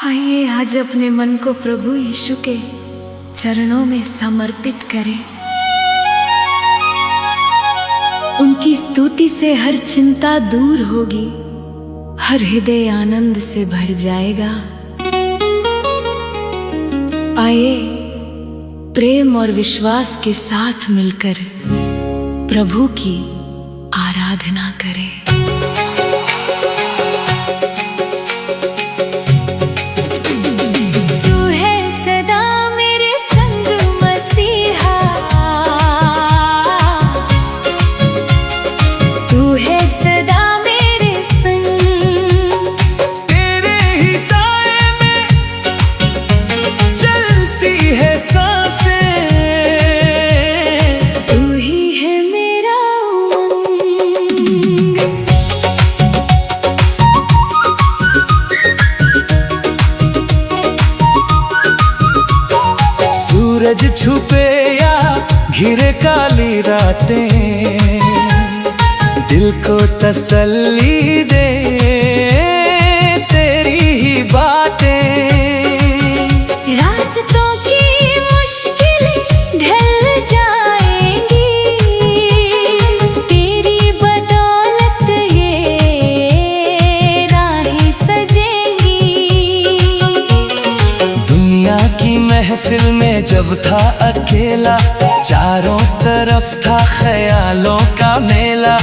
आइए आज अपने मन को प्रभु यीशु के चरणों में समर्पित करें। उनकी स्तुति से हर चिंता दूर होगी, हर हृदय आनंद से भर जाएगा। आइए प्रेम और विश्वास के साथ मिलकर प्रभु की आराधना करें। सूरज छुपे या घिरे काली रातें, दिल को तसल्ली दे तेरी ही बातें। रास्तों की मुश्किलें ढल जाएंगी, तेरी बदौलत ये राहें सजेंगी। दुनिया की महफिल में जब था अकेला, चारों तरफ था ख्यालों का मेला।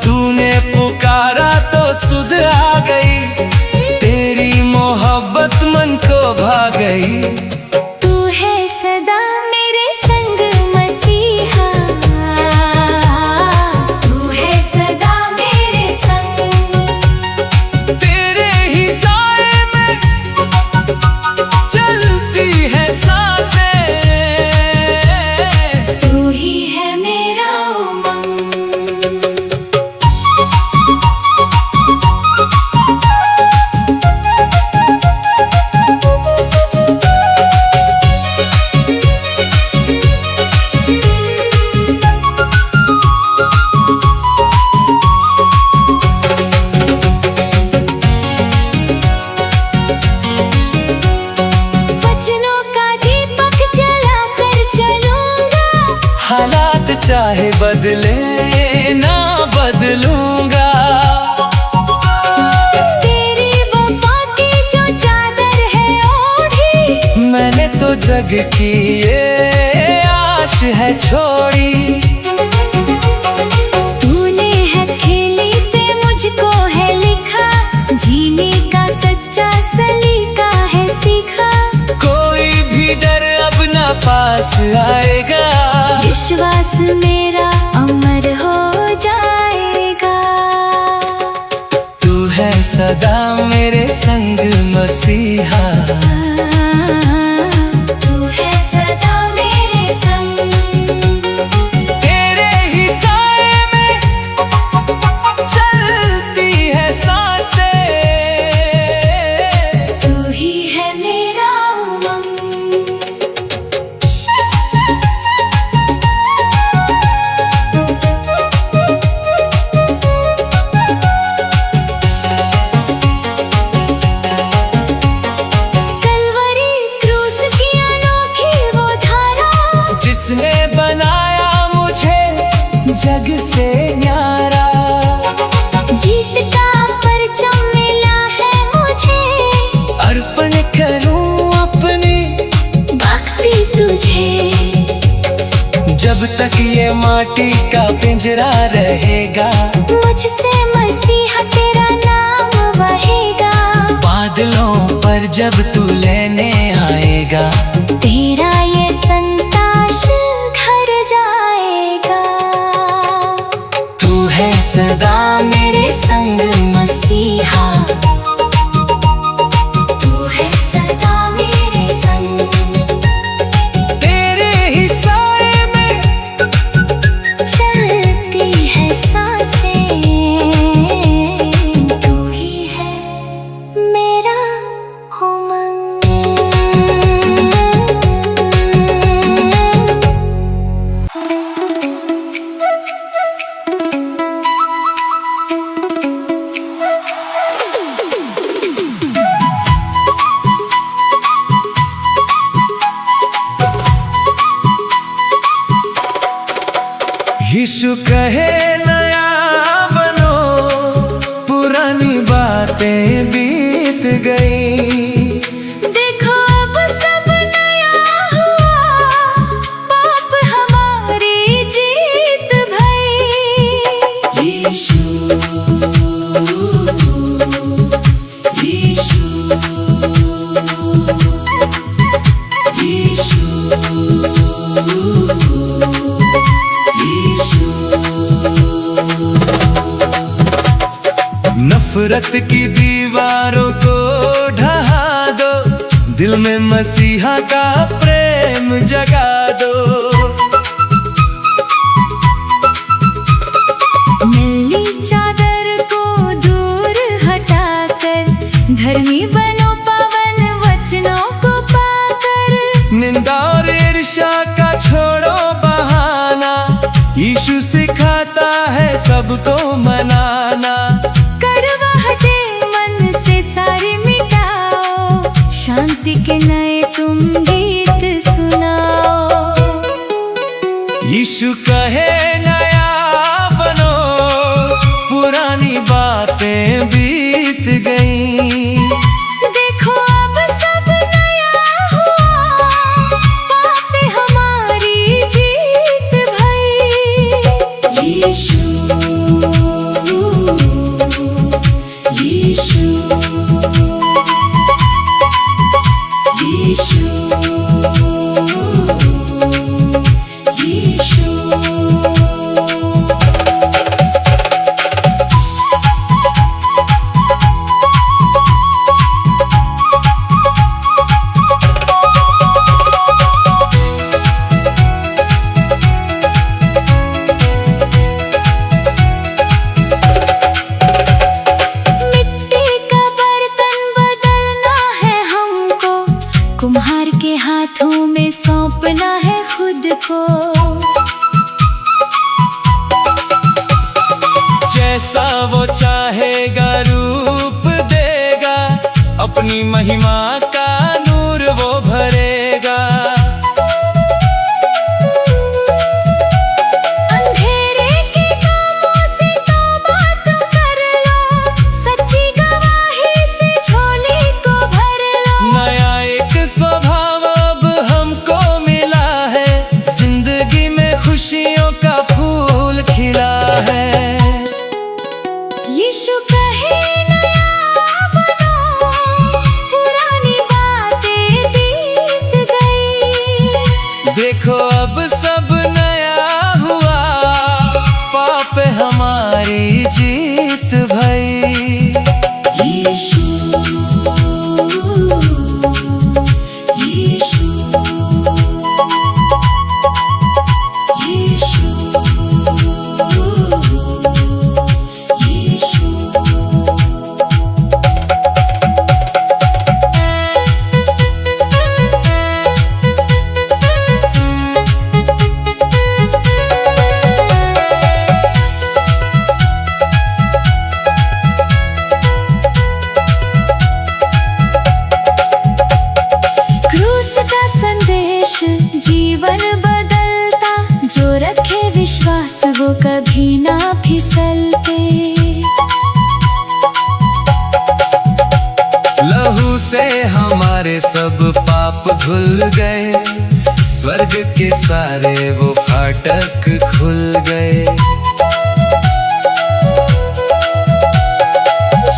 तूने पुकारा तो सुध आ गई, तेरी मोहब्बत मन को भा गई। तू है सदा मेरे संग मसीहा, तू है सदा मेरे संग। तेरे ही साए में चलती है सांसें, तू ही है मेरा उमंग। वचनों का दीपक जला कर चलूंगा, हालात चाहे बदले ना बदलूंगा। तेरी वफा की जो चादर है ओढ़ी, मैंने तो जग की ये आश है छोड़ी। तूने है खेली पे मुझको है लिखा, जीने का सच्चा सलीका है सीखा। कोई भी डर अब ना पास आएगा, विश्वास मेरा अमर हो जाएगा। तू है सदा मेरे संग मसीहा, तू है सदा मेरे संग। तेरे ही साए में चलती है सांसें, तू ही है मेरा उमंग। कलवरी क्रूस की अनोखी वो धारा, जिसने बनाया मुझे जग से न्यारा। जीत का परचम मिला है मुझे, अर्पण करूं अपनी भक्ति तुझे। जब तक ये माटी का पिंजरा रहेगा, मुझसे मसीहा तेरा नाम बहेगा। बादलों पर जब तू लेने आएगा, तेरा ये संताश घर जाएगा। तू है सदा मेरे संग मसीहा, तू है सदा मेरे संग। तेरे ही साए में चलती है सांसें, तू ही है मेरा उमंग। गई। देखो अब सब नया हुआ, पाप हमारी जीत भई। यीशु यीशु यीशु यीशु। नफरत की दीवारों को ढहा दो, दिल में मसीहा का प्रेम जगा दो। मैली चादर को दूर हटाकर, धर्मी बनो पावन वचनों को पाकर। निंदा और ईर्ष्या का छोड़ो बहाना, यीशु सिखाता है सबको मनाना। कड़वाहटे मन से सारी मिटाओ, शांति के नए तुम गीत सुनाओ। यीशु कहे नया बनो, पुरानी बातें बीत गईं। देखो अब सब नया हुआ, पाप हमारी जीत भई। यीशु यीशु यीशु यीशु। मिट्टी का बर्तन बदलना है हमको, कुम्हार के हाथों में सौंपना है खुद को। जैसा वो चाहेगा रूप देगा, अपनी महिमा का नूर वो भरेगा। अंधेरे के कामों से तौबा तुम कर लो, सच्ची गवाही से झोली को भर लो। नया एक स्वभाव अब हमको मिला है, जिंदगी में खुशियों का फूल खिला है। यीशु कहे नया बनो, पुरानी बातें बीत गई। देखो अब सब नया हुआ, पाप हमारी जीत भई। यीशु यीशु यीशु यीशु। क्रूस का संदेश जीवन बदलता, जो रखे विश्वास वो कभी ना फिसलते। लहू से हमारे सब पाप धुल गए, स्वर्ग के सारे वो फाटक खुल गए।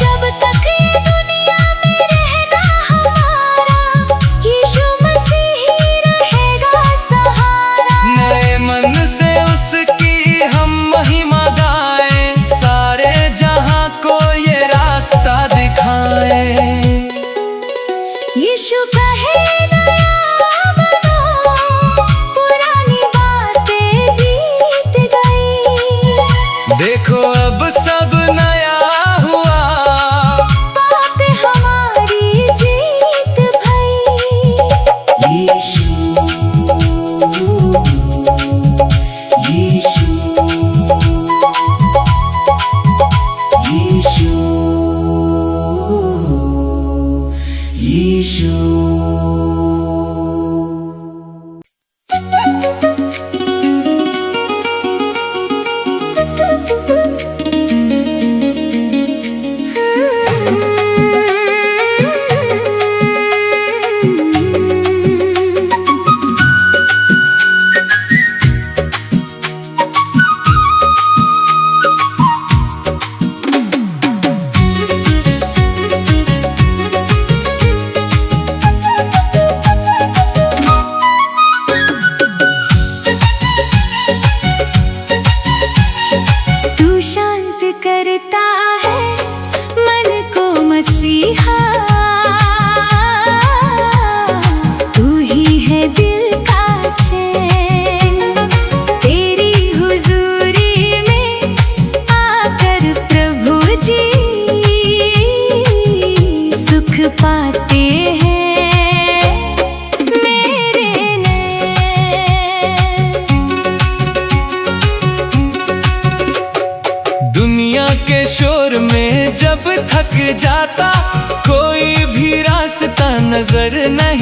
जब तक ये दुनिया में रहना हमारा, यीशु मसीह ही रहेगा सहारा। नए मन से उसकी हम महिमा गाएं, सारे जहां को ये रास्ता दिखाएं। यीशु कहे नया बनो, पुरानी बातें बीत गई। देखो अब सब नया हुआ, पाप हमारी जीत भई। यीशु यीशु यीशु यीशु।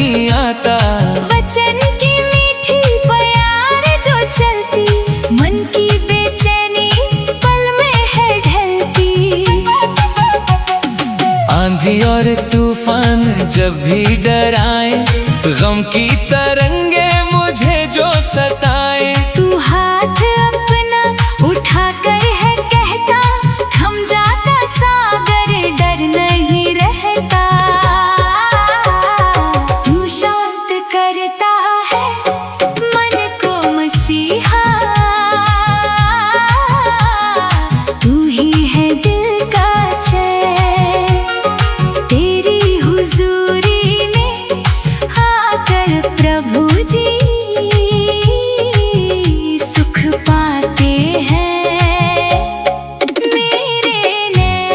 नहीं आता। वचन की मीठी प्यार जो चलती, मन की बेचैनी पल में है ढलती। आंधी और तूफान जब भी डराए, गम की तरंगे मुझे जो सताए, तू हाथ अपना उठा कर है कहता, थम जाता सागर डर नहीं रहता। तू शांत करता है मन को मसीहा, तू ही है दिल का चैन। तेरी हुजूरी में आकर प्रभु जी सुख पाते हैं मेरे नैन।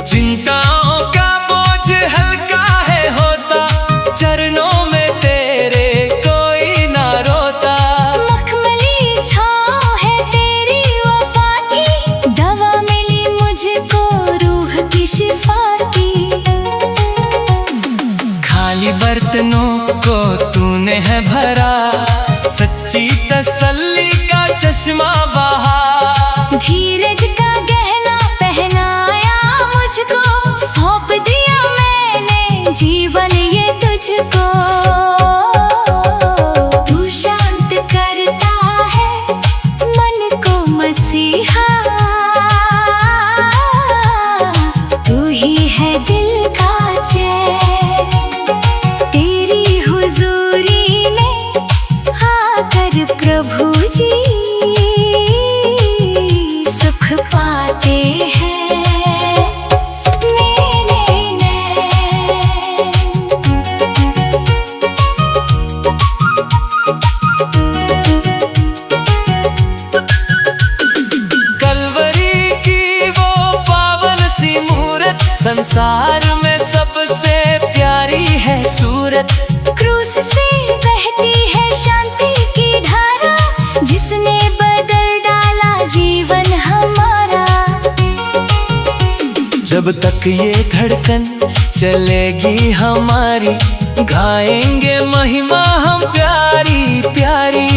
चिंताओं का बोझ हल्का है होता, चरणों में तेरे कोई ना रोता। मखमली छाँव है तेरी वफा की, दवा मिली मुझको रूह की शिफा की। खाली बर्तनों को तूने है भरा, सच्ची तसल्ली का चश्मा बहा। धीरज का गहना पहनाया मुझको, सौंप दिया मैंने जीवन ये तुझको। तू शांत करता है मन को मसीहा, तू ही है दिल का चैन। तेरी हुजूरी में आकर प्रभु जी सुख पाते हैं मेरे नैन। कलवरी की वो पावन सी मूरत, संसार में सबसे प्यारी है सूरत। क्रूस से बहती है शांति की धारा, जिसने बदल डाला जीवन हमारा। जब तक ये धड़कन चलेगी हमारी, गाएंगे महिमा हम प्यारी प्यारी।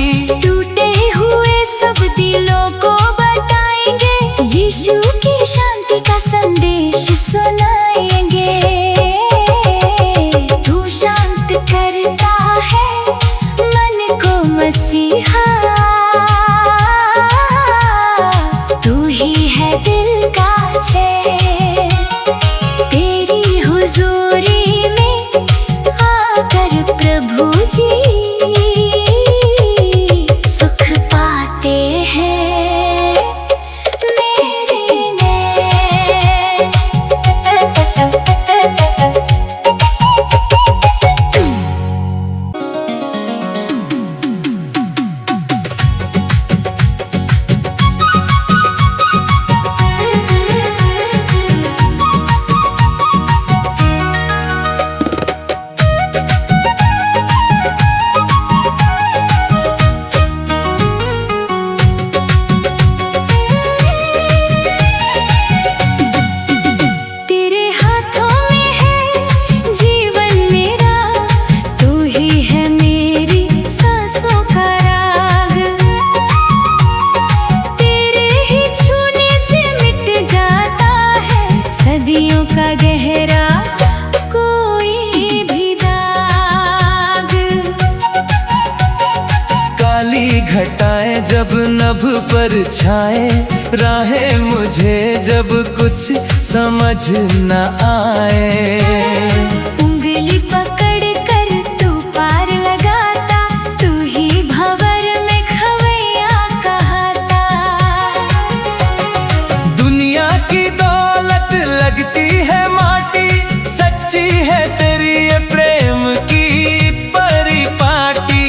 टूटे हुए सब दिलों को बताएंगे, यीशु की शांति का संदेश सुनाएंगे। तू शांत करता है मन को मसीहा, तू ही है दिल का चैन। तेरी हुजूरी में आकर प्रभु जी सुख पाते हैं मेरे नैन। तेरे हाथों में है जीवन मेरा, तू ही है मेरी सांसों का राग। तेरे ही छूने से मिट जाता है सदियों का गहरा कोई भी दाग। काली घटाएं जब नभ पर छाए, राहें मुझे जब कुछ समझ न आए। उंगली पकड़ कर तू पार लगाता, तू ही भंवर में खवैया कहता। दुनिया की दौलत लगती है माटी, सच्ची है तेरी ये प्रेम की परिपाटी।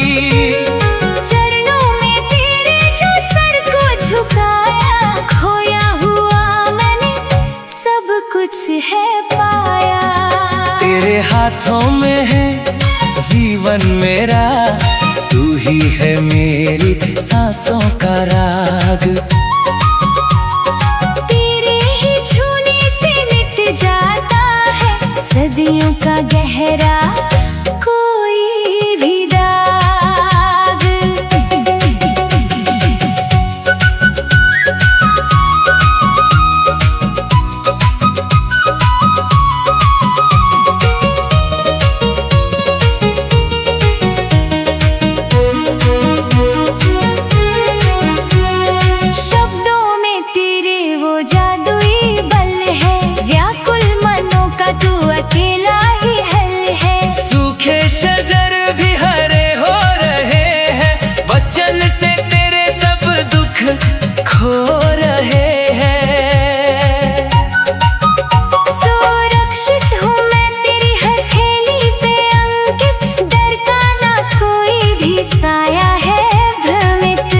चरणों में तेरे जो सर को झुकाया, खोया हुआ मैंने सब कुछ है पाया। तेरे हाथों में है जीवन मेरा, तू ही है मेरी सांसों का राग। तेरे ही छूने से मिट जाता है सदियों का गहरा कोई भी दाग। शब्दों में तेरे वो जादुई बल है, व्याकुल मनों का तू अकेला ही हल है। सूखे शजर भी हरे हो रहे हैं, वचन से तेरे सब दुख खो रहे हैं। सुरक्षित हूँ मैं तेरी हथेली पे अंकित, डर का ना कोई भी साया है भ्रमित।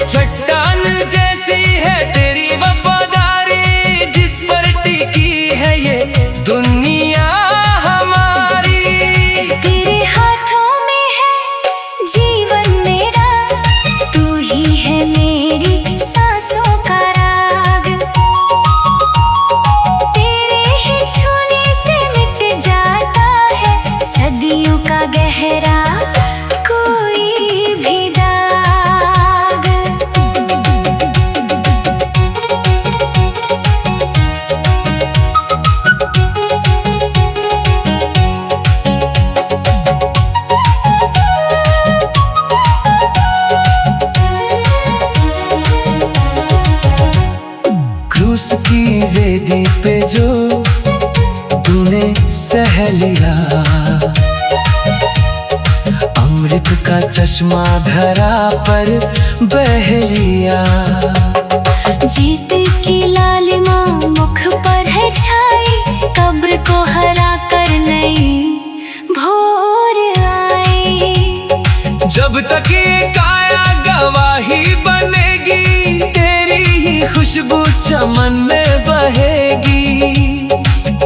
चट्टान जैसी है तेरी वफादारी, जिस पर टिकी है ये दुनिया हमारी। तेरे हाथों में है जीवन मेरा, तू ही है मेरी सांसों का राग। तेरे ही छूने से मिट जाता है सदियों का गहरा कोई भी दाग। क्रूस की वेदी पे जो तूने सह लिया, अमृत का चश्मा धरा पर बह लिया। जीत की लालिमा मुख पर है छाई, कब्र को हरा कर नई भोर आई। जब तक ये काया गवाही बनेगी, तेरी ही खुशबू चमन में बहेगी।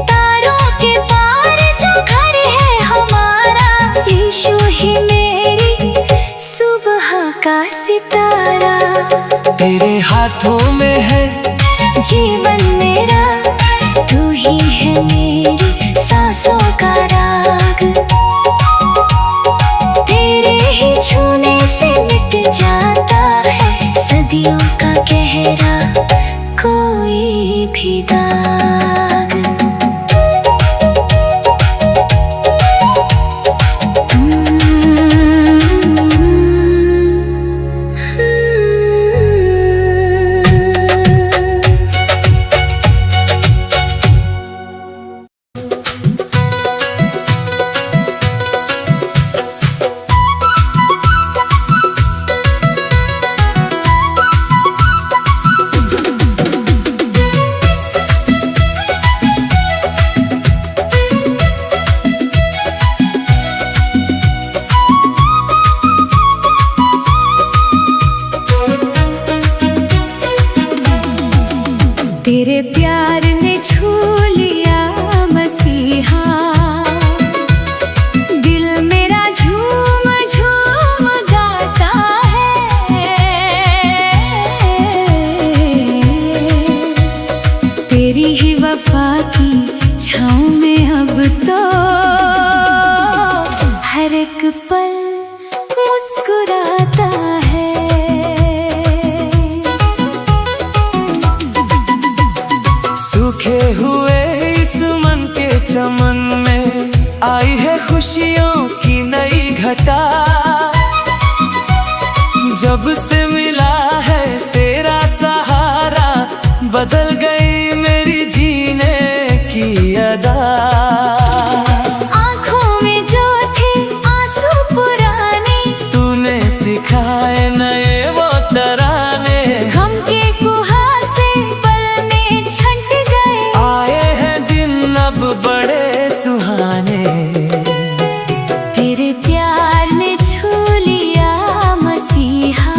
तारों के पार जो घर है हमारा, यीशु ही मेरी सुबह का सितारा। तेरे हाथों में है जीवन मेरा, तू ही है मेरी सांसों का राग। तेरे ही छूने से मिट जाता है सदियों का गहरा कोई भी दाग। तेरे प्यार ने छू लिया मसीहा, दिल मेरा झूम झूम गाता है। तेरी ही वफा की छाँव में अब तो हर एक पल मुस्कुराता है। सूखे हुए इस मन के चमन में आई है खुशियों की नई घटा। जब से मिला है तेरा सहारा, बदल गई मेरी जीने की अदा। आँखों में जो थे आंसू पुराने, तूने सिखाए नए वो तराने। गम के कुहासे पल में छंट गए, आए हैं दिन अब बड़े सुहाने। तेरे प्यार ने छू लिया मसीहा,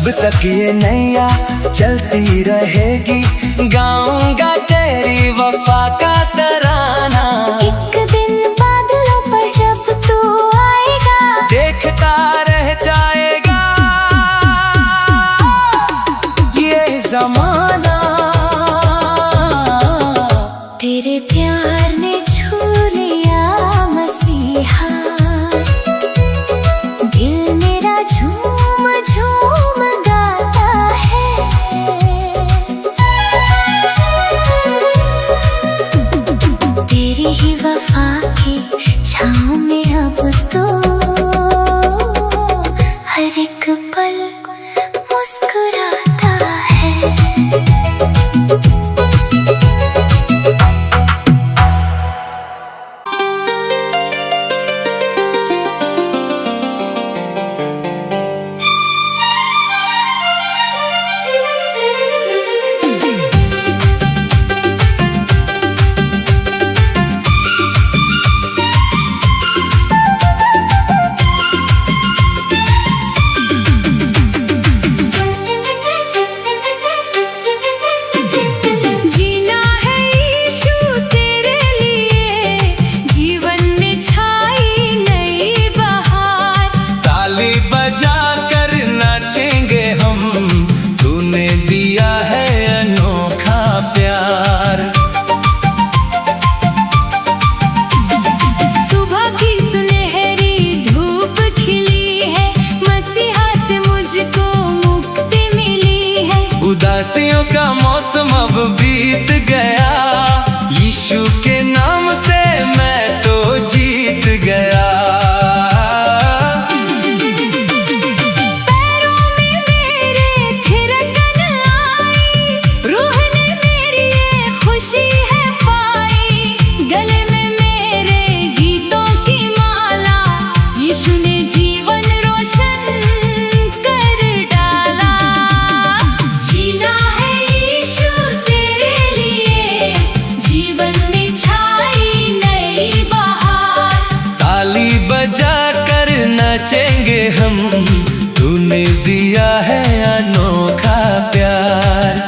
कब तक ये नैया चलती रहेगी, गाऊंगा तेरी वफा का तराना। एक दिन बादलों पर जब तू आएगा, देखता रह जाएगा ये जमाना। तेरे प्यार ने छू लिया मसीहा, दिल मेरा झूम झूम गाता है। तेरी ही वफा की छाँव में अब तो हर एक पल मुस्कुराता है। उदासियों का मौसम अब बीत गया, यीशु के नाम से मैं तो जीत गया। पैरों में मेरे थिरकन आई, रूह ने मेरी ये खुशी है पाई। गले में मेरे गीतों की माला, यीशु ने जीवन रोशन कर डाला। जीना है यीशु तेरे लिए, जीवन में छाई नई बहार। ताली बजा कर नाचेंगे हम, तूने दिया है अनोखा प्यार।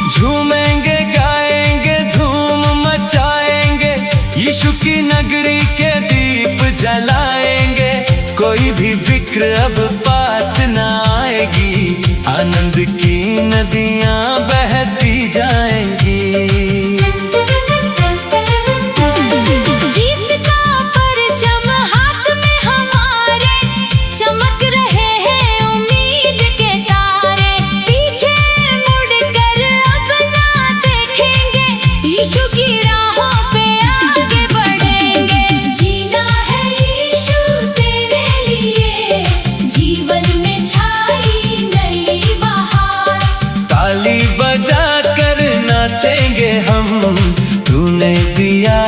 झूमेंगे गाएंगे धूम मचाएंगे, यीशु की नगरी के दीप जलाएंगे। कोई भी फिक्र अब पास न आएगी, आनंद की नदियां बहती जाएंगी। जीत का परचम हाथ में हमारे, चमक रहे हैं उम्मीद के तारे। पीछे मुड़कर अब ना देखेंगे, यीशु की राहों पे आगे बढ़ेंगे। जीना है यीशु तेरे लिए, जीवन में छाई नई बहार। ताली बजा कर नाचेंगे हम, तूने दिया